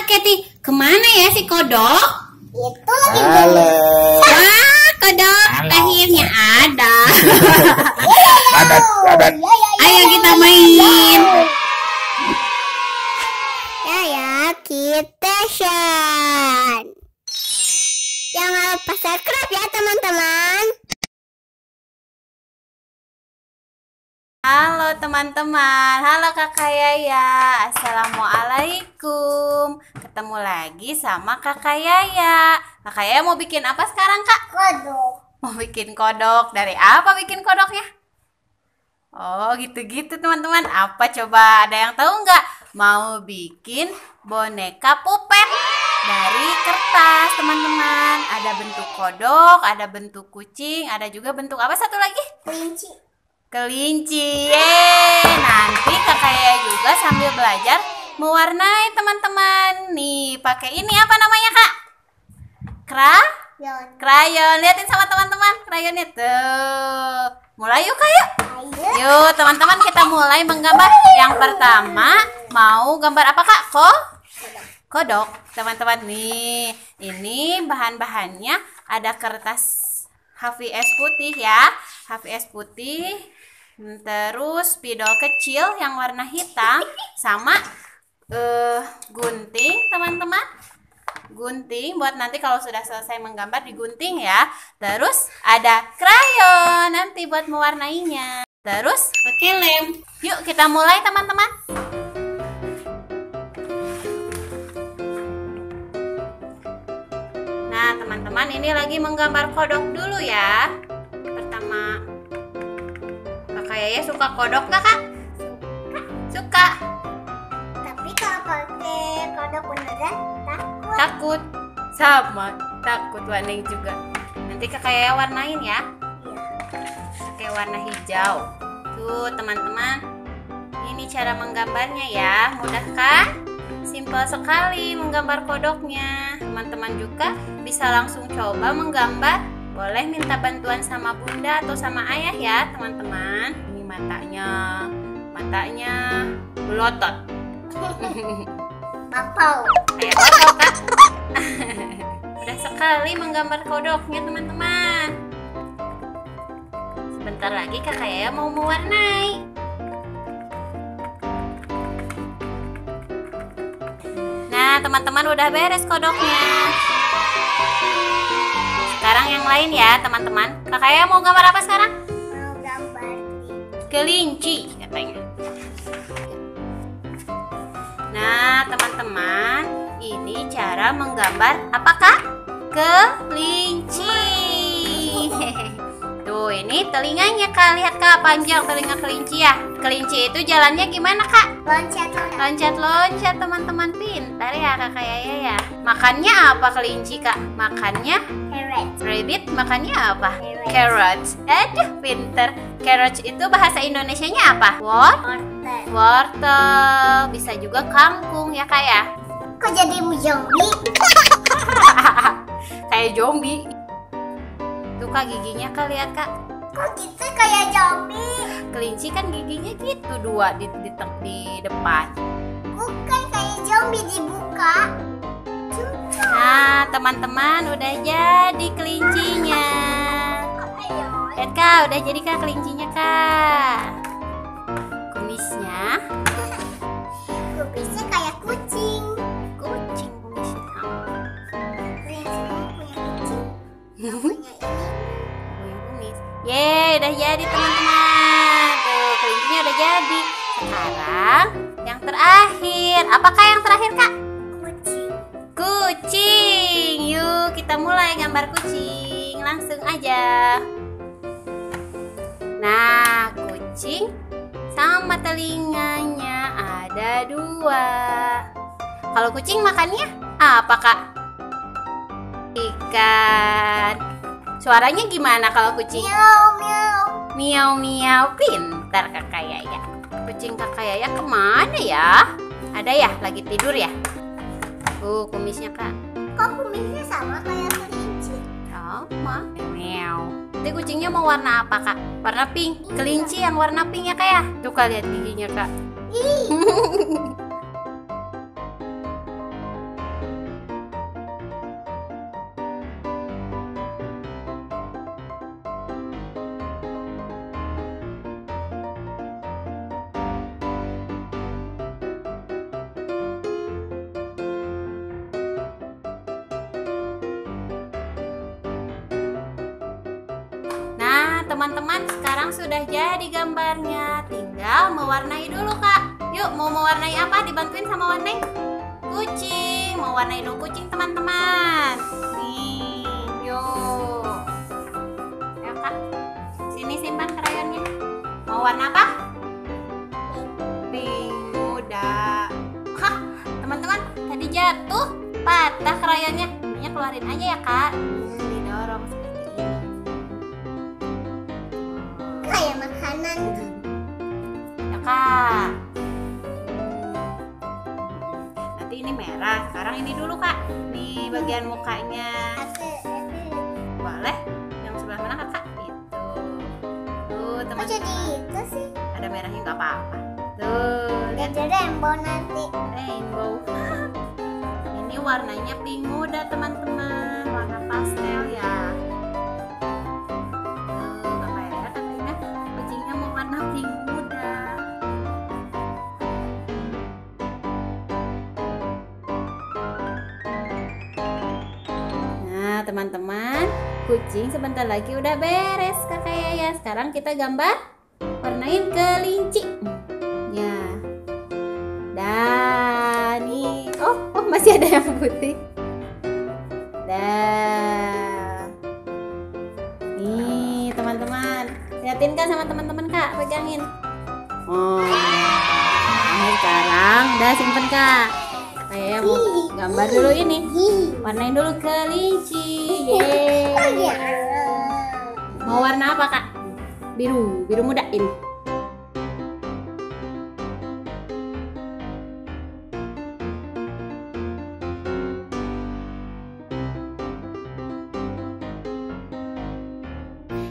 Keti, kemana ya si kodok? Itu lagi Halo. Wah, kodok akhirnya ada. Ada. Ayo kita main. Ya, kita share. Jangan lupa subscribe ya teman-teman. Halo teman-teman, halo Kakak Yaya. Assalamualaikum. Ketemu lagi sama Kakak Yaya. Kakak Yaya mau bikin apa sekarang, Kak? Kodok. Mau bikin kodok. Dari apa bikin kodoknya? Oh, gitu-gitu teman-teman. Apa coba, ada yang tahu nggak? Mau bikin boneka pupet dari kertas, teman-teman. Ada bentuk kodok, ada bentuk kucing, ada juga bentuk apa satu lagi? Kelinci. Yeay. Nanti Kakak Yaya juga sambil belajar mewarnai teman-teman. Nih, pakai ini apa namanya, Kak? Krayon. Liatin sama teman-teman krayonnya tuh. Mulai yuk, Kak, yuk. Yuk, teman-teman, kita mulai menggambar. Yang pertama, mau gambar apa, Kak? Kodok. Teman-teman, nih. Ini bahan-bahannya ada kertas HVS putih ya. HVS putih. Terus spidol kecil yang warna hitam sama gunting, teman-teman. Gunting buat nanti kalau sudah selesai menggambar digunting ya. Terus ada krayon nanti buat mewarnainya. Terus pakai lem. Yuk kita mulai teman-teman. Nah teman-teman, ini lagi menggambar kodok dulu ya. Pertama, Kakak Yaya suka kodok gak, Kak? Suka. Tapi kalau pakai kodok beneran Takut. Sama, takut Waning juga. Nanti Kakak Yaya warnain ya. Pakai warna hijau. Tuh teman-teman, ini cara menggambarnya ya. Mudah kan? Simpel sekali menggambar kodoknya. Teman-teman juga bisa langsung coba menggambar. Boleh minta bantuan sama bunda atau sama ayah ya teman-teman. Ini matanya belotot. Bapau. Kayak bapau kan? Mudah sekali menggambar kodoknya teman-teman. Sebentar lagi Kakak Yaya mau mewarnai. Nah teman-teman, udah beres kodoknya. Sekarang yang lain ya teman-teman. Kakak Yaya mau gambar apa sekarang? Mau gambar Kelinci katanya. Nah teman-teman, ini cara menggambar apakah? Kelinci. Tuh ini telinganya Kak. Lihat Kak, panjang telinga kelinci ya. Kelinci itu jalannya gimana Kak? Loncat-loncat teman-teman. Pintar ya Kakak Yaya ya. Makannya apa kelinci Kak? Makannya rabbit. Makannya apa? Carrots. Aduh pintar. Carrots itu bahasa Indonesianya apa? Wortel. Bisa juga kangkung ya Kak ya. Kok jadi zombie? Kayak zombie. Tuh Kak giginya Kak, lihat Kak. Kok gitu kayak zombie? Kelinci kan giginya gitu, dua di depan. Bukan kayak zombie dibuka. Nah teman-teman, udah jadi kelincinya. Lihat Kak, udah jadi Kak kelincinya Kak. Kumisnya Kayak kucing. kumisnya. Punya Kumis. Yeay, udah jadi teman-teman. Tuh, kelincinya udah jadi. Sekarang yang terakhir. Apakah yang terakhir Kak? Kucing. Yuk kita mulai gambar kucing. Langsung aja. Nah, kucing sama telinganya ada dua. Kalau kucing makannya apa Kak? Ikan. Suaranya gimana kalau kucing? Miau miau. Pintar Kakak Yaya. Kucing Kakak Yaya kemana ya? Ada ya? Lagi tidur ya? Kumisnya Kak. Kok kumisnya sama kayak kelinci? Sama. Meow. Nanti kucingnya mau warna apa Kak? Warna pink. Kelinci yang warna pink ya Kak ya? Tuh Kak, lihat giginya Kak. teman-teman, sekarang sudah jadi gambarnya. Tinggal mewarnai dulu, Kak. Yuk, mau mewarnai apa? Dibantuin sama warnai kucing. Mau warnai dulu kucing, teman-teman. Nih, yuk. Ya, Kak. Sini simpan krayonnya. Mau warna apa? Pink muda. Hah, teman-teman, tadi jatuh, patah krayonnya. Ininya keluarin aja ya, Kak. Didorong seperti ini. Kayak makanan. Ya, Kak. Nanti ini merah. Sekarang ini dulu, Kak. Di bagian mukanya. Boleh? Yang sebelah mana, Kakak? Itu. Tuh, Kok teman-teman. jadi itu sih? Ada merahnya nggak apa-apa. Tuh, lihat. Jadi rainbow nanti. Rainbow. Ini warnanya pink muda, teman-teman. Warna pastel ya. Apa ya katanya? Kucingnya mau warna pink muda. Nah, teman-teman, kucing sebentar lagi udah beres, Kakak Yaya. Sekarang kita gambar warnain kelinci. Ya. Dan nih, oh masih ada yang putih. Dan nih teman-teman, liatin kan sama teman-teman, Kak, pegangin. Oh, nah, sekarang udah simpen, Kak. Saya mau gambar dulu ini, warnain dulu kelinci. Yeay. Mau warna apa, Kak? Biru muda ini.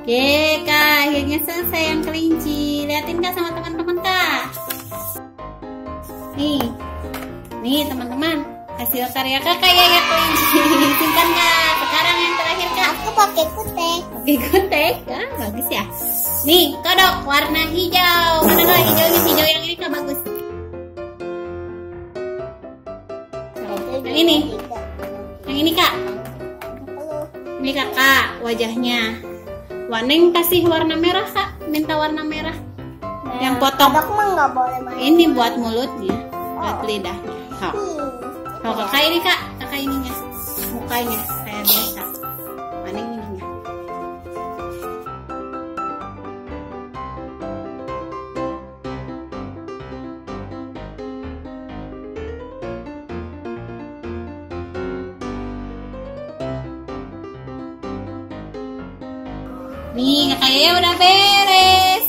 Oke, Kak, akhirnya selesai yang kelinci. Liatin, Kak, sama teman-teman, Kak. Nih teman-teman, hasil karya Kakak Yaya kelinci. Simpan, Kak. Sekarang yang terakhir, Kak. Aku pakai kutek. Pakai kutek, bagus ya. Nih, kodok warna hijau. Mana, Kak, hijaunya? Hijau yang ini, Kak, bagus. Yang ini, Kak. Ini Kakak wajahnya. Waneng kasih warna merah, Kak. Minta warna merah. Yang potong. Kodok mah nggak boleh main. Ini buat mulutnya, buat lidahnya. Kalau Kakak ini, Kak, Kakak ininya, mukanya kayak biasa. Waneng ininya. Nih, Kakak Yaya udah beres.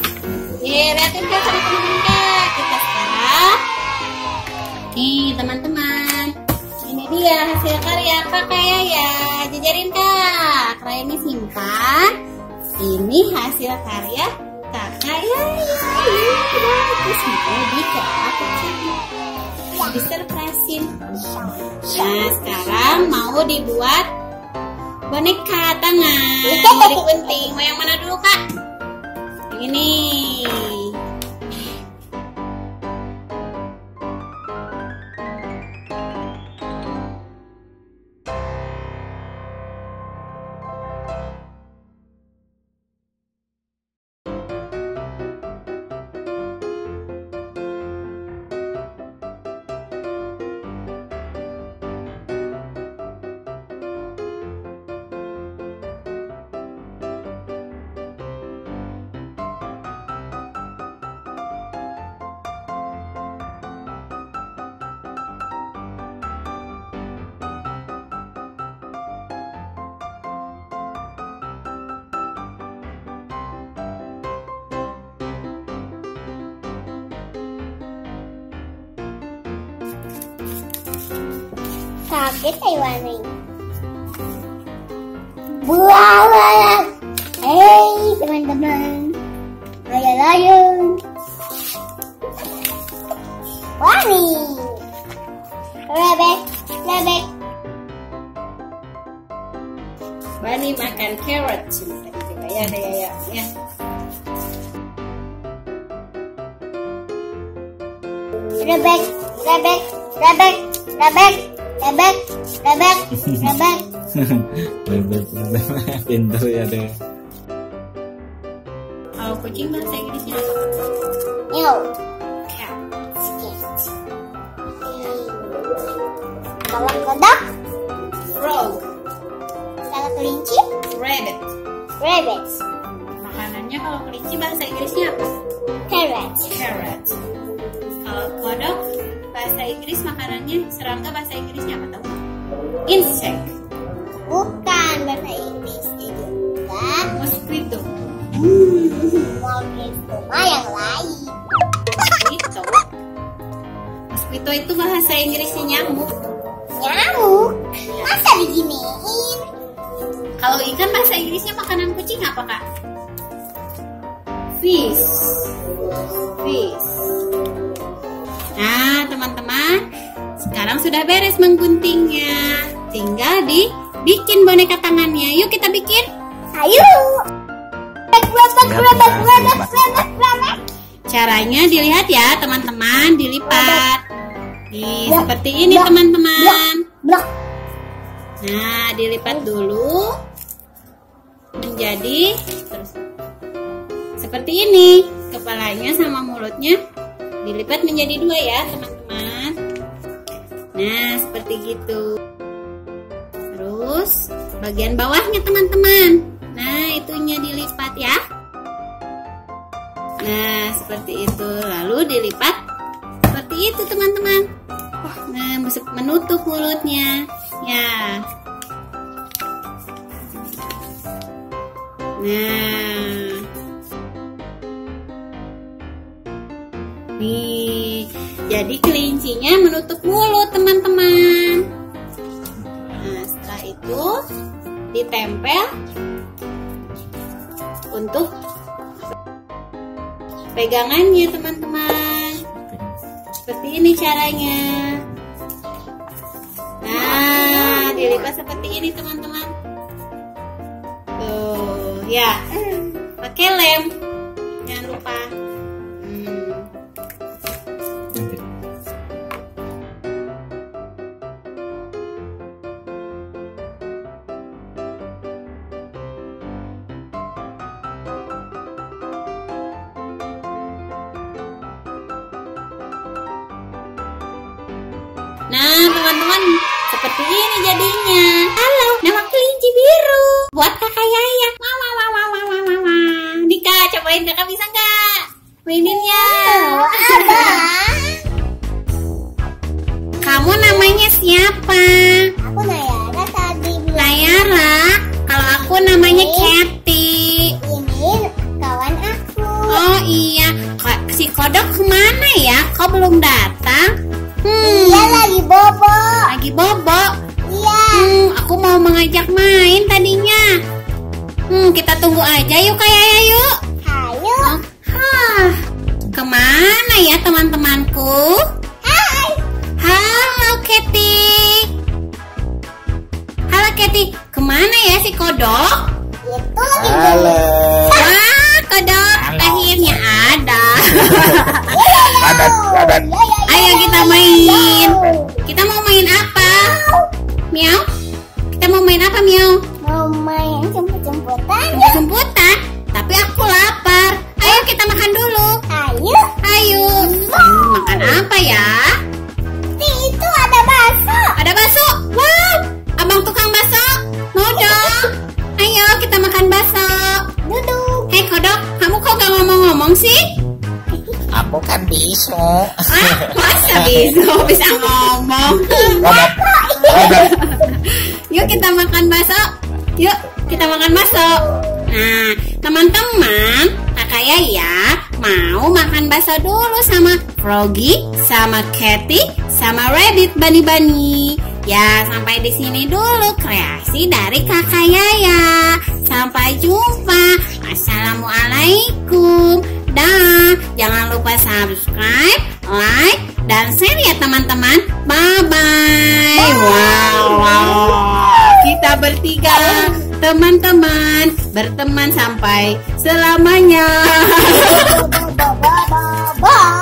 Liatin, Kak, sama teman-teman, Kak. Kita sekarang. Nih, teman-teman. Ini dia hasil karya Kakak Yaya. Jajarin, Kak. Krayonnya simpan. Ini hasil karya Kakak Yaya. Bagus, mau dikepak kecil. Disurprisein. Nah, sekarang mau dibuat boneka tangan. Jadi penting. Mau yang mana dulu, Kak? Yang ini. Kaget Taiwan. Buah. Hey teman-teman, layang-layang. Wani. Bebek. Bani makan carrot. Ya. Bebek. Pintar ya deh. kucing bahasa Inggrisnya apa? Meow. Cat. Kalau kodok, Frog. kalau kelinci, Rabbit. rabbit. Makanannya kalau kelinci bahasa Inggrisnya apa? Carrot. Carrot. Kalau kodok bahasa Inggris makanannya serangga bahasa Inggrisnya apa tahu nggak? Insect. Bukan bahasa Inggrisnya juga. Mosquito. Mau itu mah yang lain. Mosquito. Mosquito itu bahasa Inggrisnya nyamuk. Nyamuk. Masa diginiin? Kalau ikan bahasa Inggrisnya makanan kucing apa kak? Fish. Fish. Nah teman-teman, sekarang sudah beres mengguntingnya. Tinggal dibikin boneka tangannya. Yuk kita bikin. Ayo. Caranya dilihat ya teman-teman, dilipat. Nih seperti ini teman-teman. Blok. Nah dilipat dulu menjadi terus seperti ini. Kepalanya sama mulutnya dilipat menjadi dua ya teman-teman. Nah seperti gitu. Terus bagian bawahnya teman-teman. Nah itunya dilipat ya. Nah seperti itu. Lalu dilipat seperti itu teman-teman. Nah menutup mulutnya. Ya. Nah. Nih, jadi kelincinya menutup mulut teman-teman. Nah, setelah itu ditempel untuk pegangannya teman-teman. Seperti ini caranya. Nah, dilipat seperti ini teman-teman. Tuh, ya. Pakai lem. Jangan lupa. Nah teman-teman, seperti ini jadinya. Halo, nama kelinci biru. Buat kakak Yaya. Dika, cobain kakak bisa nggak? Maininnya. Kamu namanya siapa? Aku Nayara tadi bilang. Nayara. Kalau aku namanya Kathy. Ini kawan aku. Oh iya, si kodok kemana ya? Kok belum datang? Dia lagi bobo. Lagi bobo. Iya. Aku mau mengajak main tadinya. Kita tunggu aja yuk kayak yuk. Ayo. Kemana ya teman-temanku? Hai. Halo Kathy. Halo Kathy, kemana ya si kodok? Itu lagi Halo. Wah, kodok akhirnya ada. Ada. Ayo kita main. Kita mau main apa? Miau? Kita mau main apa, Miau? Mau main jemput-jemputan. Jemput-jemputan? Tapi aku lapar. Ayo kita makan dulu. Ayo. Ayo. Makan apa ya? Itu ada bakso. Ada bakso. Wow, abang tukang bakso. Mau dong. Ayo kita makan bakso. Duduk. Hei kodok, kamu kok gak ngomong-ngomong sih? Aku kan bisa. Masa bisa ngomong? Yuk kita makan bakso. Yuk kita makan bakso. Nah teman-teman, kakak Yaya mau makan bakso dulu sama Froggy, sama Kathy, sama Rabbit Bani-Bani. Ya sampai di sini dulu kreasi dari kakak Yaya. Sampai jumpa. Assalamualaikum. Dah, jangan lupa subscribe, like, dan share ya teman-teman. Bye-bye. Wow. Kita bertiga teman-teman berteman sampai selamanya. Bye.